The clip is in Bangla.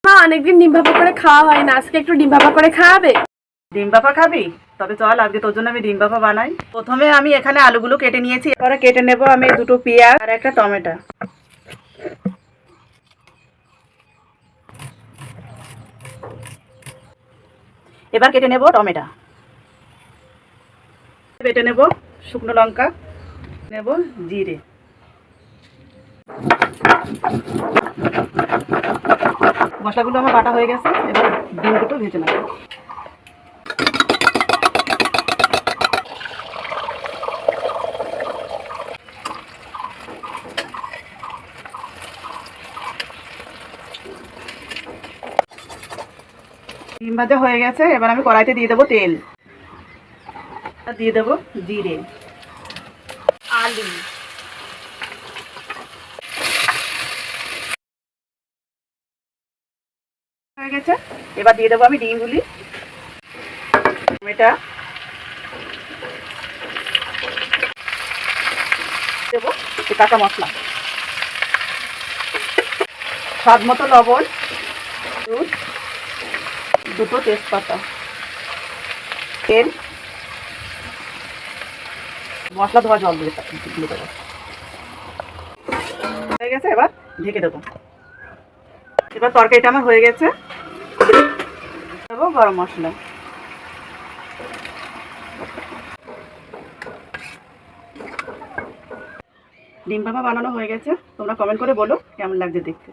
মা অনেকদিন ডিম ভাপা করে খাওয়া হয় না, আজকে একটু ডিম ভাপা করে খাওয়াবে? ডিম ভাপা খাবি? তবে চল আজকে তোর জন্য আমি ডিম ভাপা বানাই। প্রথমে আমি এখানে আলুগুলো কেটে নিয়েছি, এবারে কেটে নেব আমি দুটো পেঁয়াজ আর একটা টমেটো। এবার কেটে নেব টমেটো, বেটে নেব শুকনো লঙ্কা, নেব জিরে। মশলাগুলো আমার বাটা হয়ে গেছে, এবার ডিম দুটো ভেজে নেব। ডিম ভাজা হয়ে গেছে, এবার আমি কড়াইতে দিয়ে দেবো তেল, দিয়ে দেবো জিরে, আলু, হয়ে গেছে। এবার দিয়ে দেবো আমি ডিমগুলি, টমেটো দেবো, কাঁচা মশলা, স্বাদ মতো লবণ, দুধ, দুটো তেজপাতা, তেল, মশলা ধোয়া জল দিয়ে দেবো। হয়ে গেছে, এবার ঢেকে দেবো। এবার তরকারিটা আমার হয়ে গেছে, দেবো গরম মশলা। ডিম ভাপা বানানো হয়ে গেছে, তোমরা কমেন্ট করে বলো কেমন লাগছে দেখতে।